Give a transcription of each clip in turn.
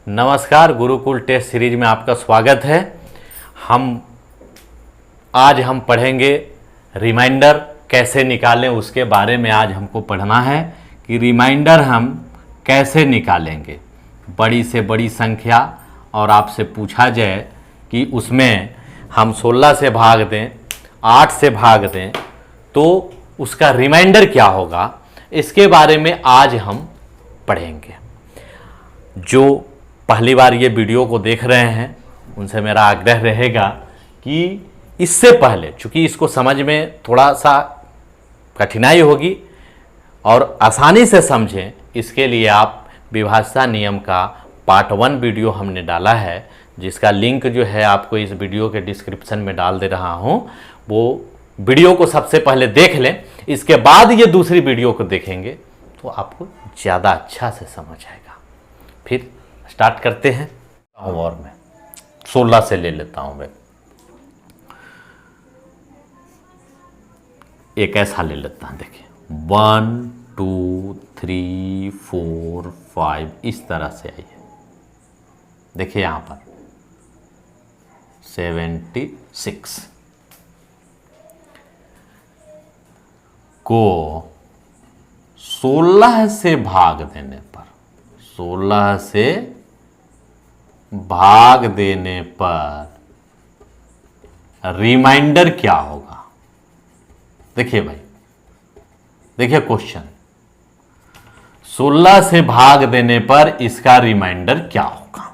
नमस्कार, Gurukul test series में आपका स्वागत है। आज हम पढ़ेंगे रिमाइंडर कैसे निकालें, उसके बारे में आज हमको पढ़ना है कि रिमाइंडर हम कैसे निकालेंगे। बड़ी से बड़ी संख्या और आपसे पूछा जाए कि उसमें हम 16 से भाग दें, 8 से भाग दें तो उसका रिमाइंडर क्या होगा, इसके बारे में आज हम पढ़ेंगे। जो पहली बार ये वीडियो को देख रहे हैं उनसे मेरा आग्रह रहेगा कि इससे पहले, चूंकि इसको समझ में थोड़ा सा कठिनाई होगी और आसानी से समझें, इसके लिए आप विभाज्यता नियम का पार्ट 1 वीडियो हमने डाला है, जिसका लिंक जो है आपको इस वीडियो के डिस्क्रिप्शन में डाल दे रहा हूँ। वो वीडियो को सबसे पहले देख लें, इसके बाद ये दूसरी वीडियो को देखेंगे तो आपको ज़्यादा अच्छा से समझ आएगा। फिर स्टार्ट करते हैं। और मैं 16 से ले लेता हूं। मैं एक ऐसा ले लेता हूं, देखिए 1 2 3 4 5 इस तरह से आई है। देखिए यहां पर 76 को 16 से भाग देने पर, 16 से भाग देने पर रिमाइंडर क्या होगा। देखिए भाई, देखिए क्वेश्चन, 16 से भाग देने पर इसका रिमाइंडर क्या होगा।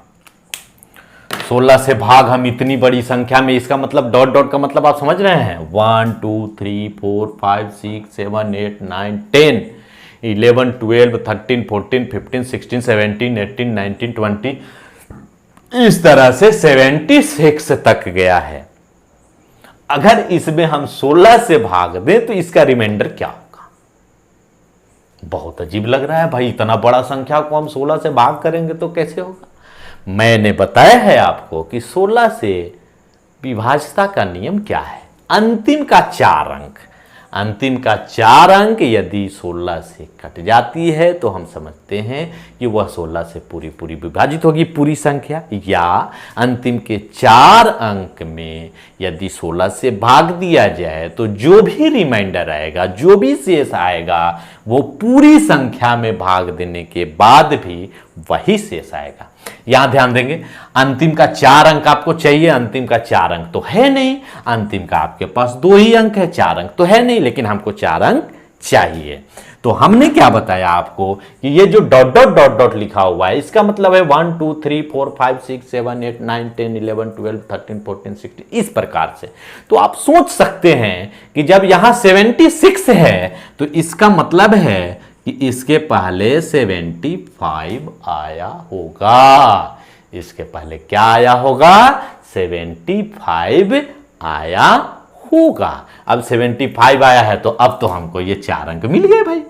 16 से भाग हम इतनी बड़ी संख्या में, इसका मतलब डॉट डॉट का मतलब आप समझ रहे हैं। 1 2 3 4 5 6 7 8 9 10 11 12 13 14 15 16 17 18 19 20 इस तरह से 76 तक गया है। अगर इसमें हम 16 से भाग दें तो इसका रिमाइंडर क्या होगा। बहुत अजीब लग रहा है भाई, इतना बड़ा संख्या को हम 16 से भाग करेंगे तो कैसे होगा। मैंने बताया है आपको कि 16 से विभाज्यता का नियम क्या है। अंतिम का 4 अंक, अंतिम का 4 अंक यदि 16 से कट जाती है तो हम समझते हैं कि वह 16 से पूरी पूरी विभाजित होगी पूरी संख्या, या अंतिम के 4 अंक में यदि 16 से भाग दिया जाए तो जो भी रिमाइंडर आएगा, जो भी शेष आएगा, वो पूरी संख्या में भाग देने के बाद भी वही शेष आएगा। यहां ध्यान देंगे, अंतिम का 4 अंक आपको चाहिए। अंतिम का 4 अंक तो है नहीं, अंतिम का आपके पास 2 ही अंक है, 4 अंक तो है नहीं, लेकिन हमको 4 अंक चाहिए। तो हमने क्या बताया आपको कि ये जो डॉट डॉट डॉट डॉट लिखा हुआ है, इसका मतलब है 1 2 3 4 5 6 7 8 9 10 11 12 13 14 16 इस प्रकार से। तो आप सोच सकते हैं कि जब यहां 76 है तो इसका मतलब है कि इसके पहले 75 आया होगा। इसके पहले क्या आया होगा, 75 आया होगा। अब 75 आया है तो अब तो हमको ये 4 अंक मिल गए भाई।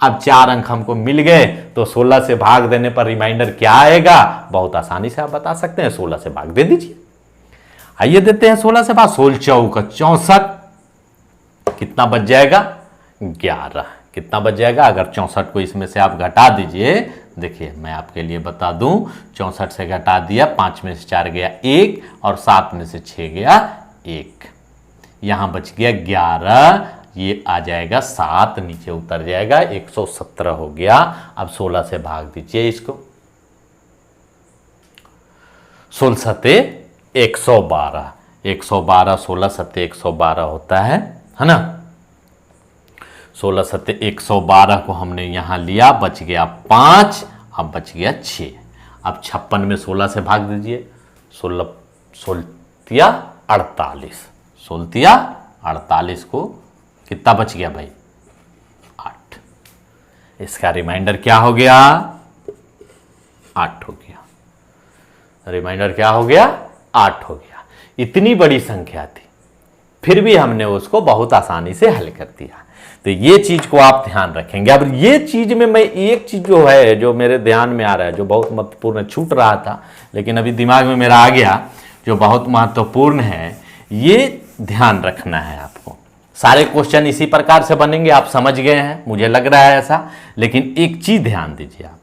अब 4 अंक हमको मिल गए तो 16 से भाग देने पर रिमाइंडर क्या आएगा, बहुत आसानी से आप बता सकते हैं। 16 से भाग दे दीजिए। आइए देते हैं 16 से भाग। 16 चौका 64, कितना बच जाएगा, 11। कितना बच जाएगा, अगर 64 को इसमें से आप घटा दीजिए। देखिए मैं आपके लिए बता दूं, 64 से घटा दिया, 5 में से 4 गया 1 और 7 में से 6 गया 1, यहां बच गया 11। ये आ जाएगा 7, नीचे उतर जाएगा, 117 हो गया। अब 16 से भाग दीजिए इसको। 16 सत्ते 112, 112 16 सत्ते 112 होता है ना। 16 सत्ते 112 को हमने यहां लिया, बच गया 5, अब बच गया 6। अब 56 में 16 से भाग दीजिए। 16 16 48, 16 48 को कितना बच गया भाई, 8। इसका रिमाइंडर क्या हो गया, 8 हो गया। रिमाइंडर क्या हो गया, 8 हो गया। इतनी बड़ी संख्या थी, फिर भी हमने उसको बहुत आसानी से हल कर दिया। तो ये चीज को आप ध्यान रखेंगे। अब ये चीज में मैं एक चीज जो है, जो मेरे ध्यान में आ रहा है, जो बहुत महत्वपूर्ण, छूट रहा था लेकिन अभी दिमाग में मेरा आ गया, जो बहुत महत्वपूर्ण है, ये ध्यान रखना है आपको। सारे क्वेश्चन इसी प्रकार से बनेंगे, आप समझ गए हैं, मुझे लग रहा है ऐसा। लेकिन एक चीज ध्यान दीजिए आप,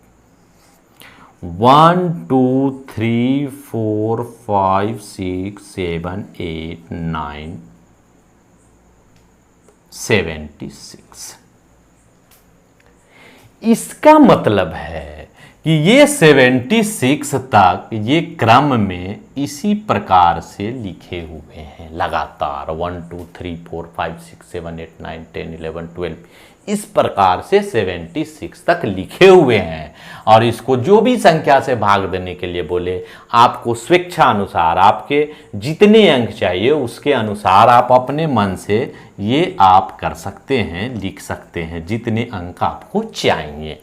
1 2 3 4 5 6 7 8 9 76। इसका मतलब है कि ये 76 तक ये क्रम में इसी प्रकार से लिखे हुए हैं लगातार 1 2 3 4 5 6 7 8 9 10 11 12 इस प्रकार से 76 तक लिखे हुए हैं। और इसको जो भी संख्या से भाग देने के लिए बोले, आपको स्वेच्छा अनुसार आपके जितने अंक चाहिए उसके अनुसार आप अपने मन से ये आप कर सकते हैं, लिख सकते हैं जितने अंक आपको चाहिए।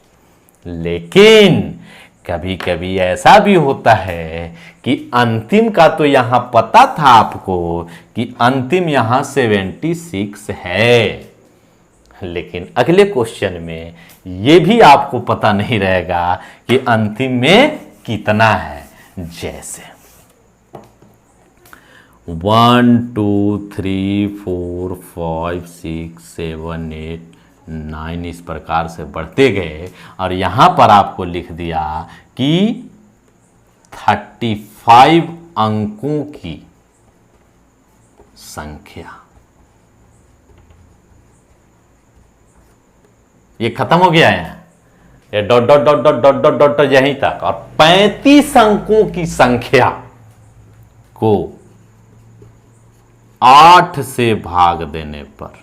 लेकिन कभी कभी ऐसा भी होता है कि अंतिम का तो यहां पता था आपको कि अंतिम यहां 76 है, लेकिन अगले क्वेश्चन में यह भी आपको पता नहीं रहेगा कि अंतिम में कितना है। जैसे 1 2 3 4 5 6 7 8 9 इस प्रकार से बढ़ते गए और यहां पर आपको लिख दिया कि 35 अंकों की संख्या। ये खत्म हो गया है, ये dot dot dot dot dot dot dot यहीं तक। और 35 अंकों की संख्या को 8 से भाग देने पर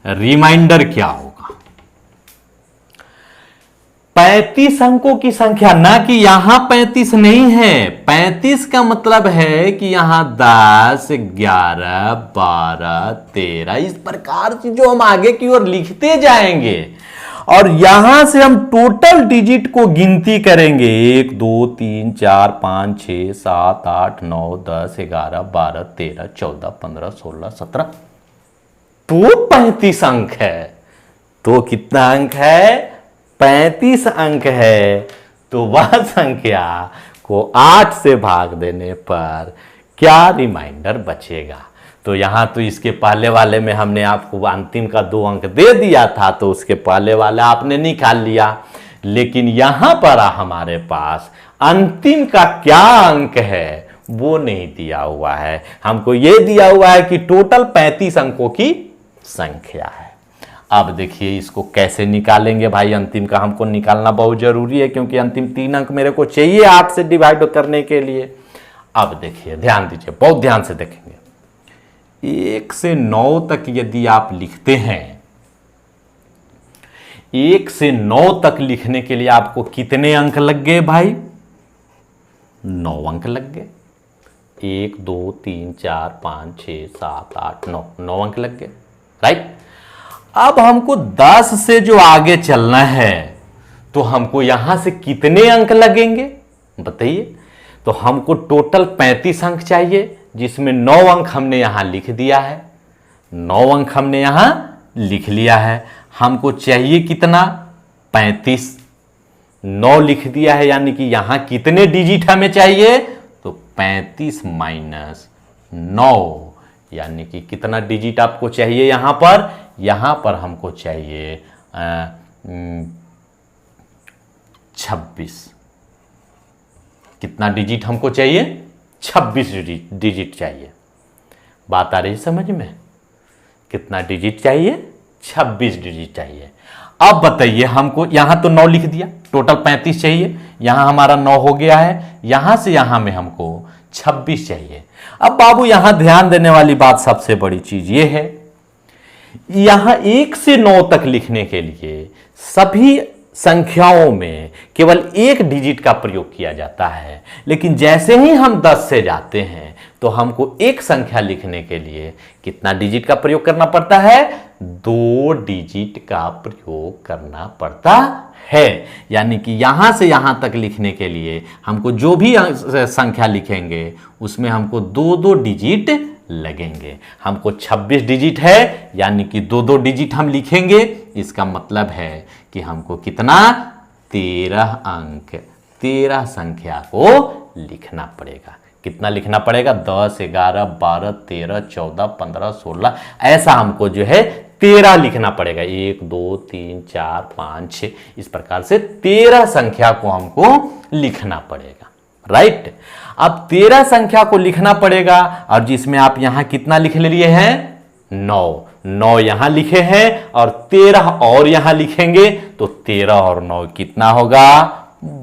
रिमाइंडर क्या होगा। 35 अंकों की संख्या, ना कि यहां 35 नहीं है। 35 का मतलब है कि यहां 10 11 12 13 इस प्रकार से जो हम आगे की ओर लिखते जाएंगे और यहां से हम टोटल डिजिट को गिनती करेंगे 1 2 3 4 5 6 7 8 9 10 11 12 13 14 15 16 17 तो 35 अंक है। तो कितना अंक है? 35 अंक है। तो वह संख्या को 8 से भाग देने पर क्या रिमाइंडर बचेगा। तो यहां तो इसके पहले वाले में हमने आपको अंतिम का 2 अंक दे दिया था, तो उसके पहले वाला आपने निकाल लिया। लेकिन यहां पर हमारे पास अंतिम का क्या अंक है वो नहीं दिया हुआ है। हमको यह दिया हुआ है कि टोटल 35 अंकों की संख्या है। अब देखिए इसको कैसे निकालेंगे भाई। अंतिम का हमको निकालना बहुत जरूरी है क्योंकि अंतिम 3 अंक मेरे को चाहिए 8 से डिवाइड करने के लिए। अब देखिए ध्यान दीजिए, बहुत ध्यान से देखेंगे। 1 से 9 तक यदि आप लिखते हैं, 1 से 9 तक लिखने के लिए आपको कितने अंक लग गए भाई? 9 अंक लग गए। 1 2 3 4 5 6 7 8 9 अंक लग गए, राइट। अब हमको 10 से जो आगे चलना है तो हमको यहां से कितने अंक लगेंगे बताइए। तो हमको टोटल 35 अंक चाहिए, जिसमें 9 अंक हमने यहां लिख दिया है। 9 अंक हमने यहां लिख लिया है। हमको चाहिए कितना? 35। 9 लिख दिया है, यानी कि यहां कितने डिजिट हमें चाहिए? तो 35 माइनस 9 यानी कि कितना डिजिट आपको चाहिए यहां पर? यहां पर हमको चाहिए 26। कितना डिजिट हमको चाहिए? 26 डिजिट चाहिए। बात आ रही समझ में? कितना डिजिट चाहिए? 26 डिजिट चाहिए। अब बताइए हमको, यहां तो 9 लिख दिया, टोटल 35 चाहिए, यहां हमारा 9 हो गया है, यहां से यहां में हमको 26 चाहिए। अब बाबू यहां ध्यान देने वाली बात सबसे बड़ी चीज यह है, यहां 1 से 9 तक लिखने के लिए सभी संख्याओं में केवल एक डिजिट का प्रयोग किया जाता है, लेकिन जैसे ही हम 10 से जाते हैं तो हमको एक संख्या लिखने के लिए कितना डिजिट का प्रयोग करना पड़ता है? 2 डिजिट का प्रयोग करना पड़ता है। यानी कि यहां से यहां तक लिखने के लिए हमको जो भी संख्या लिखेंगे उसमें हमको 2 डिजिट लगेंगे। हमको 26 डिजिट है, यानी कि 2 डिजिट हम लिखेंगे। इसका मतलब है कि हमको कितना? 13 अंक, 13 संख्या को लिखना पड़ेगा। कितना लिखना पड़ेगा? 10 11 12 13 14 15 16 ऐसा हमको जो है 13 लिखना पड़ेगा। 1 2 3 4 5 6 इस प्रकार से 13 संख्या को हमको लिखना पड़ेगा, राइट। अब 13 संख्या को लिखना पड़ेगा और जिसमें आप यहां कितना लिख लिए हैं 9 यहां लिखे हैं और 13 और यहां लिखेंगे तो 13 और 9 कितना होगा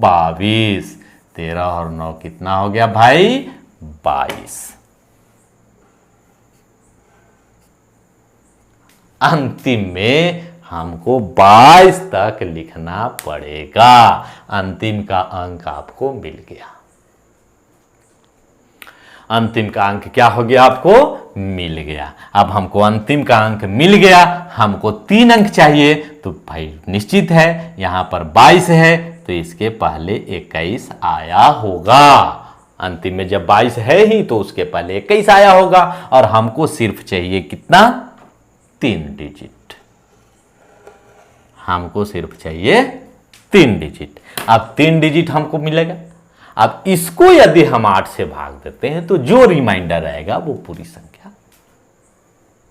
22। 13 और 9 कितना हो गया भाई 22। अंतिम में हमको 22 तक लिखना पड़ेगा। अंतिम का अंक आपको मिल गया। अंतिम का अंक क्या हो गया आपको मिल गया। अब हमको अंतिम का अंक मिल गया, हमको 3 अंक चाहिए तो भाई निश्चित है यहां पर 22 है तो इसके पहले 21 आया होगा। अंतिम में जब 22 है ही तो उसके पहले 21 आया होगा और हमको सिर्फ चाहिए कितना 3 डिजिट। हमको सिर्फ चाहिए 3 डिजिट। अब 3 डिजिट हमको मिलेगा। अब इसको यदि हम 8 से भाग देते हैं तो जो रिमाइंडर आएगा वो पूरी संख्या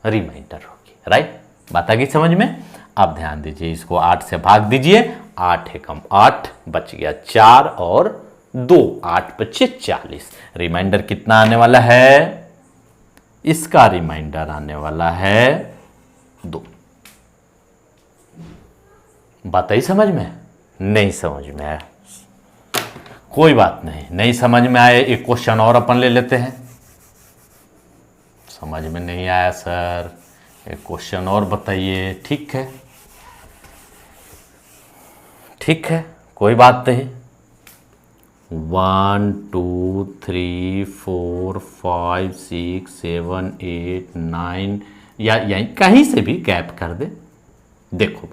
रिमाइंडर होगी, राइट। बात आ गई समझ में। अब ध्यान दीजिए, इसको 8 से भाग दीजिए। 8 एकम 8 बच गया 4 और 2, 8 बचे 40। रिमाइंडर कितना आने वाला है, इसका रिमाइंडर आने वाला है 2। बात आई समझ में? नहीं समझ में आया कोई बात नहीं, नहीं समझ में आया एक क्वेश्चन और अपन ले लेते हैं। समझ में नहीं आया सर, एक क्वेश्चन और बताइए। ठीक है, ठीक है, कोई बात नहीं। 1 2 3 4 5 6 7 8 9 या यहीं कहीं से भी गैप कर दे। देखो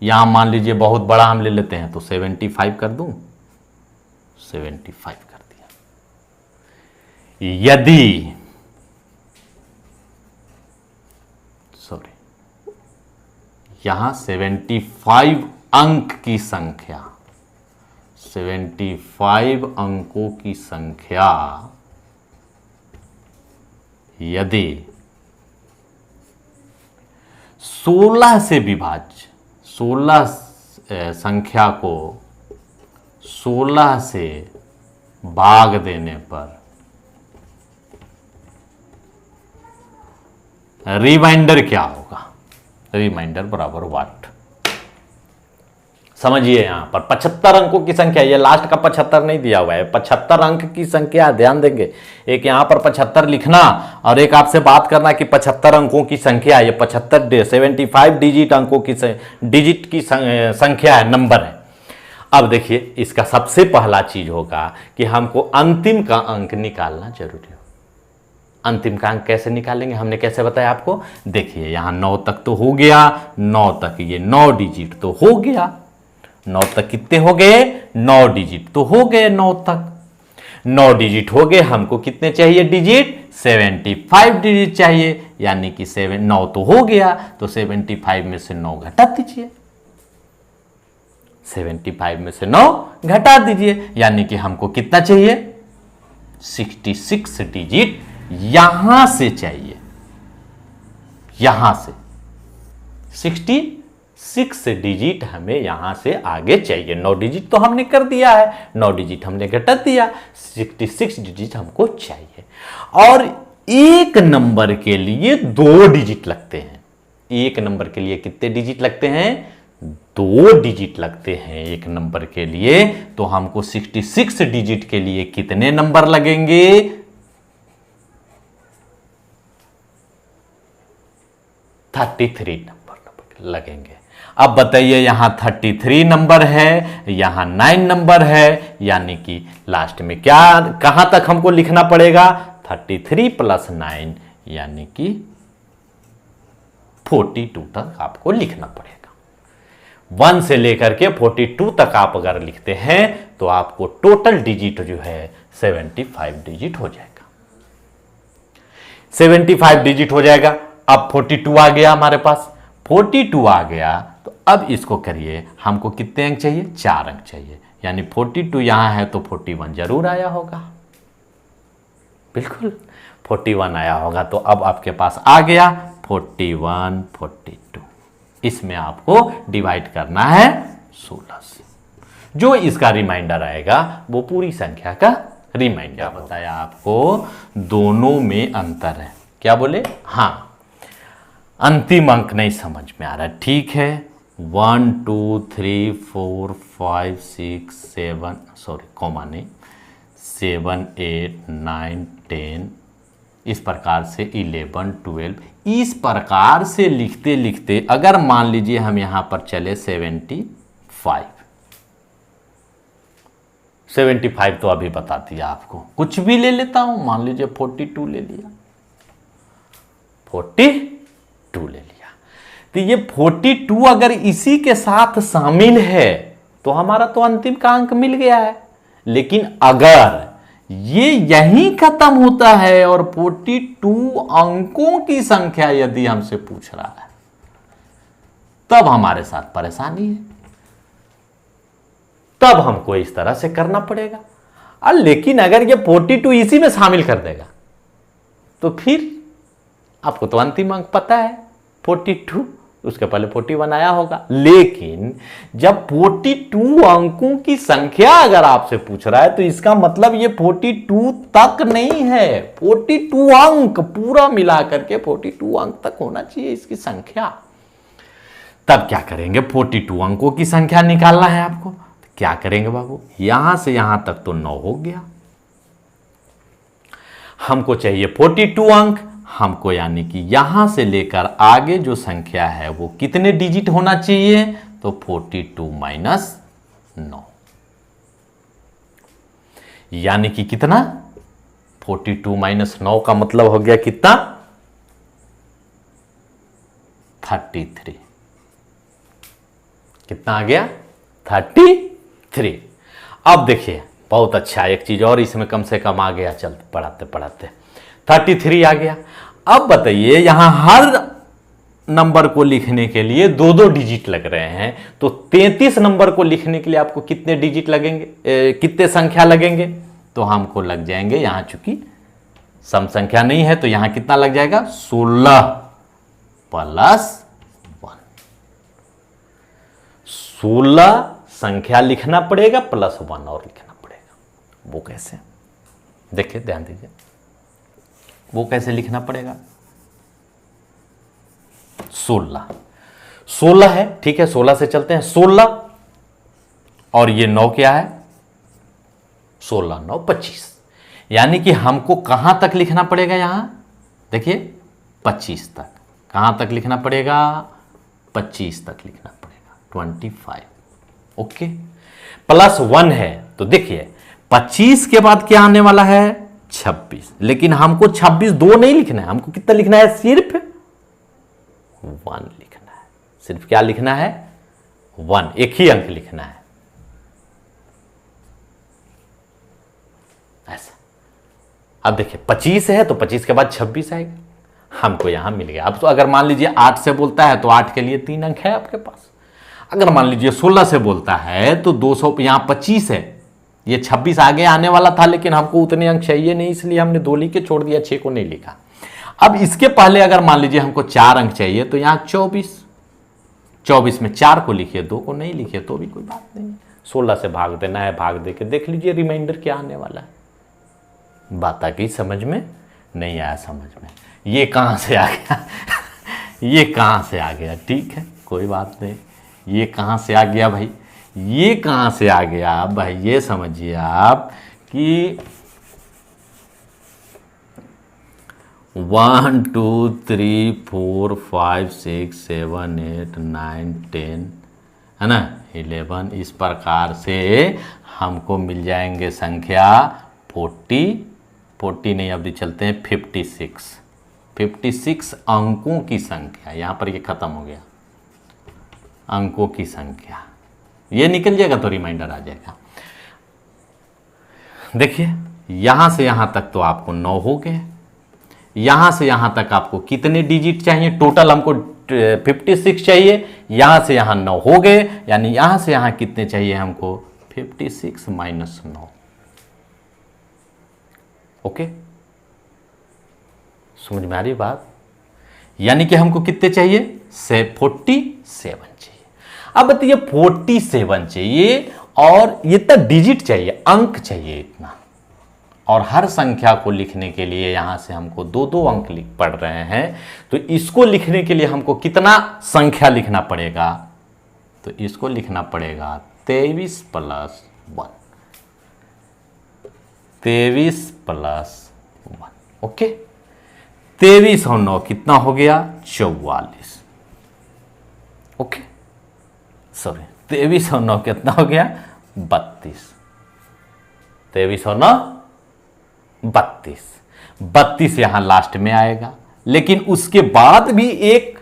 यहां मान लीजिए बहुत बड़ा हम ले लेते हैं तो 75 कर दूं, 75 कर दिया। यदि यहां 75 अंक की संख्या, 75 अंकों की संख्या यदि 16 से विभाज्य, 16 संख्या को 16 से भाग देने पर रिमाइंडर क्या होगा। रिमाइंडर बराबर व्हाट। समझिए यहां पर 75 अंकों की संख्या, ये लास्ट का 75 नहीं दिया हुआ है, 75 अंक की संख्या। ध्यान देंगे, एक यहां पर 75 लिखना और एक आपसे बात करना कि 75 अंकों की संख्या, ये 75 डिजिट अंकों की डिजिट की संख्या है, नंबर है। अब देखिए इसका सबसे पहला चीज होगा कि हमको अंतिम का अंक निकालना जरूरी हो। अंतिम का अंक कैसे निकालेंगे, हमने कैसे बताया आपको। देखिए यहां 9 तक तो हो गया, 9 तक ये 9 डिजिट तो हो गया। 9 तक कितने हो गए, 9 डिजिट तो हो गए। 9 तक 9 डिजिट हो गए, हमको कितने चाहिए डिजिट, 75 डिजिट चाहिए। यानी कि 9 तो हो गया तो 75 में से 9 घटा दीजिए, 75 में से 9 घटा दीजिए। यानी कि हमको कितना चाहिए, 66 डिजिट यहां से चाहिए। यहां से 66 डिजिट हमें यहां से आगे चाहिए। 9 डिजिट तो हमने कर दिया है, 9 डिजिट हमने घटा दिया, 66 डिजिट हमको चाहिए। और एक नंबर के लिए 2 डिजिट लगते हैं। एक नंबर के लिए कितने डिजिट लगते हैं, 2 डिजिट लगते हैं एक नंबर के लिए। तो हमको 66 डिजिट के लिए कितने नंबर लगेंगे, 33 नंबर लगेंगे। अब बताइए यहां 33 नंबर है, यहां 9 नंबर है, यानी कि लास्ट में क्या कहां तक हमको लिखना पड़ेगा, 33 प्लस 9 यानी कि 42 तक आपको लिखना पड़ेगा। 1 से लेकर के 42 तक आप अगर लिखते हैं तो आपको टोटल डिजिट जो है 75 डिजिट हो जाएगा। 75 डिजिट हो जाएगा। अब 42 आ गया हमारे पास, 42 आ गया तो अब इसको करिए, हमको कितने अंक चाहिए, 4 अंक चाहिए। यानी 42 यहां है तो 41 जरूर आया होगा, बिल्कुल 41 आया होगा। तो अब आपके पास आ गया 41, 42। इसमें आपको डिवाइड करना है 16 से। जो इसका रिमाइंडर आएगा वो पूरी संख्या का रिमाइंडर। बताया आपको दोनों में अंतर है। क्या बोले? हाँ, अंतिम अंक नहीं समझ में आ रहा। ठीक है, 1 2 3 4 5 6 7, सॉरी कॉमा नहीं, 7 8 9 10, इस प्रकार से 11 12, इस प्रकार से लिखते लिखते अगर मान लीजिए हम यहां पर चले 75 तो अभी बता दिया आपको। कुछ भी ले लेता हूं, मान लीजिए 42 ले लिया, 42 ले लिया। तो ये 42 अगर इसी के साथ शामिल है तो हमारा तो अंतिम का अंक मिल गया है। लेकिन अगर ये यहीं खत्म होता है और 42 अंकों की संख्या यदि हमसे पूछ रहा है, तब हमारे साथ परेशानी है। तब हमको इस तरह से करना पड़ेगा। और लेकिन अगर ये 42 इसी में शामिल कर देगा तो फिर आपको तो अंतिम अंक पता है 42, उसके पहले 41 आया होगा। लेकिन जब 42 अंकों की संख्या अगर आपसे पूछ रहा है तो इसका मतलब ये 42 तक नहीं है, 42 अंक पूरा मिलाकर के 42 अंक तक होना चाहिए इसकी संख्या। तब क्या करेंगे? 42 अंकों की संख्या निकालना है आपको। क्या करेंगे बाबू? यहां से यहां तक तो 9 हो गया, हमको चाहिए 42 अंक। हमको यानी कि यहां से लेकर आगे जो संख्या है वो कितने डिजिट होना चाहिए? तो 42 माइनस 9, यानी कि कितना? 42 माइनस 9 का मतलब हो गया कितना? 33। कितना आ गया? 33। अब देखिए बहुत अच्छा, एक चीज और इसमें कम से कम आ गया, चल पढ़ाते पढ़ाते 33 आ गया। अब बताइए यहां हर नंबर को लिखने के लिए 2-2 डिजिट लग रहे हैं, तो 33 नंबर को लिखने के लिए आपको कितने डिजिट लगेंगे, कितने संख्या लगेंगे? तो हमको लग जाएंगे, यहां चूंकि सम संख्या नहीं है तो यहां कितना लग जाएगा? 16 प्लस 1। 16 संख्या लिखना पड़ेगा प्लस 1 और लिखना पड़ेगा। वो कैसे? देखिए ध्यान दीजिए, वो कैसे लिखना पड़ेगा? 16 है, ठीक है, 16 से चलते हैं। 16 और ये 9 क्या है? 16 9 25, यानी कि हमको कहां तक लिखना पड़ेगा? यहां देखिए 25 तक। कहां तक लिखना पड़ेगा? 25 तक लिखना पड़ेगा, 25। ओके, प्लस 1 है तो देखिए 25 के बाद क्या आने वाला है? 26। लेकिन हमको 26 2 नहीं लिखना है, हमको कितना लिखना है? सिर्फ 1 लिखना है। सिर्फ क्या लिखना है? 1, एक ही अंक लिखना है। ऐसा। अब देखिए 25 है तो 25 के बाद 26 आएगा, हमको यहां मिल गया। अब तो अगर मान लीजिए 8 से बोलता है तो 8 के लिए 3 अंक है आपके पास। अगर मान लीजिए 16 से बोलता है तो 200, यहां 25 है, ये 26 आगे आने वाला था लेकिन हमको उतने अंक चाहिए नहीं, इसलिए हमने 2 लिख के छोड़ दिया, 6 को नहीं लिखा। अब इसके पहले अगर मान लीजिए हमको 4 अंक चाहिए तो यहां 24 में 4 को लिखिए, 2 को नहीं लिखिए तो भी कोई बात नहीं। 16 से भाग देना है, भाग दे के देख लीजिए रिमाइंडर क्या आने वाला है। बात आ गई समझ में? नहीं आया समझ में? ये कहां से आ गया? ये कहां से आ गया? ठीक है कोई बात नहीं, ये कहां से आ गया भाई? ये कहां से आ गया भाई? ये समझिए आप कि 1 2 3 4 5 6 7 8 9 10 है ना, 11, इस प्रकार से हमको मिल जाएंगे संख्या 40 नहीं, अभी चलते हैं 56 अंकों की संख्या। यहां पर ये खत्म हो गया, अंकों की संख्या ये निकल जाएगा तो रिमाइंडर आ जाएगा। देखिए यहां से यहां तक तो आपको 9 हो गए, यहां से यहां तक आपको कितने डिजिट चाहिए? टोटल हमको 56 चाहिए, यहां से यहां 9 हो गए, यानी यहां से यहां कितने चाहिए हमको? 56 माइनस 9। ओके, समझ में आ रही बात? यानी कि हमको कितने चाहिए, 47 चाहिए। अब बताइए 47 चाहिए और ये इतना डिजिट चाहिए, अंक चाहिए इतना, और हर संख्या को लिखने के लिए यहां से हमको 2-2 अंक लिख पड़ रहे हैं, तो इसको लिखने के लिए हमको कितना संख्या लिखना पड़ेगा, तो इसको लिखना पड़ेगा 23 + 1, 23 + 1। ओके, 23 और 9 कितना हो गया, 44। ओके, सॉरी 23 और 9 कितना हो गया, 32। 23 और 9 32, 32 यहां लास्ट में आएगा, लेकिन उसके बाद भी एक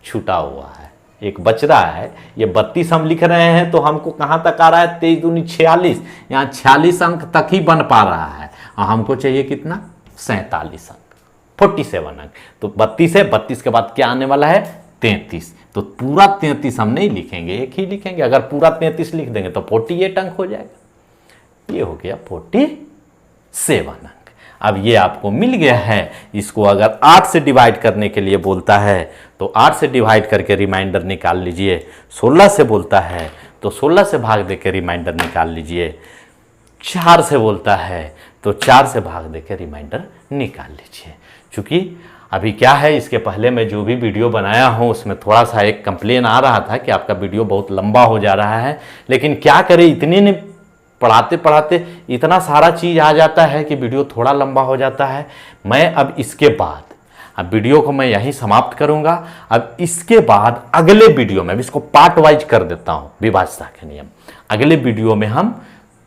छूटा हुआ है, एक बच रहा है। ये 32 हम लिख रहे हैं तो हमको कहां तक आ रहा है, 23 दूनी 46, यहां 46 अंक तक ही बन पा रहा है, और हमको चाहिए कितना, 47 अंक, 47 अंक। तो 32 है, 32 के बाद क्या आने वाला है, 33। तो पूरा 33 हम नहीं लिखेंगे, एक ही लिखेंगे। अगर पूरा 33 लिख देंगे तो 48 अंक हो जाएगा। ये हो गया 47 अंक। अब ये आपको मिल गया है। इसको अगर 8 से डिवाइड करने के लिए बोलता है तो 8 से डिवाइड करके रिमाइंडर निकाल लीजिए। 16 से बोलता है तो 16 से भाग देकर रिमाइंडर निकाल लीजिए। 4 से बोलता है तो 4 से भाग देकर रिमाइंडर निकाल लीजिए। चूंकि अभी क्या है, इसके पहले मैं जो भी वीडियो बनाया हूँ उसमें थोड़ा सा एक कंप्लेन आ रहा था कि आपका वीडियो बहुत लंबा हो जा रहा है, लेकिन क्या करें, इतने ने पढ़ाते पढ़ाते इतना सारा चीज़ आ जाता है कि वीडियो थोड़ा लंबा हो जाता है। मैं अब इसके बाद अब वीडियो को मैं यहीं समाप्त करूंगा। अब इसके बाद अगले वीडियो में, अब इसको पार्ट वाइज कर देता हूं, विभाज्यता के नियम। अगले वीडियो में हम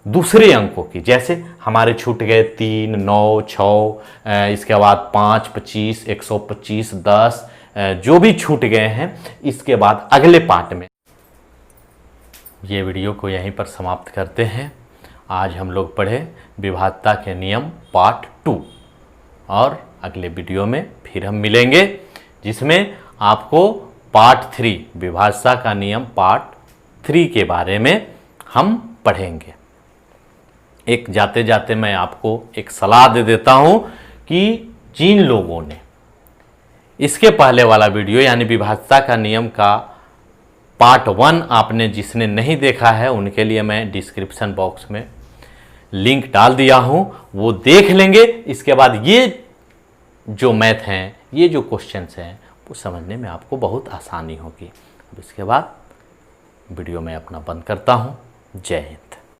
दूसरे अंकों की, जैसे हमारे छूट गए 3, 9, 6, इसके बाद 5, 25, 125, 10, जो भी छूट गए हैं, इसके बाद अगले पार्ट में। ये वीडियो को यहीं पर समाप्त करते हैं। आज हम लोग पढ़े विभाज्यता के नियम पार्ट 2, और अगले वीडियो में फिर हम मिलेंगे, जिसमें आपको पार्ट 3 विभाज्यता का नियम पार्ट 3 के बारे में हम पढ़ेंगे। एक जाते जाते मैं आपको एक सलाह दे देता हूं कि जिन लोगों ने इसके पहले वाला वीडियो यानी विभाज्यता का नियम का पार्ट 1 आपने जिसने नहीं देखा है, उनके लिए मैं डिस्क्रिप्शन बॉक्स में लिंक डाल दिया हूं, वो देख लेंगे। इसके बाद ये जो मैथ हैं, ये जो क्वेश्चंस हैं, वो समझने में आपको बहुत आसानी होगी। अब इसके बाद वीडियो मैं अपना बंद करता हूं। जय हिंद।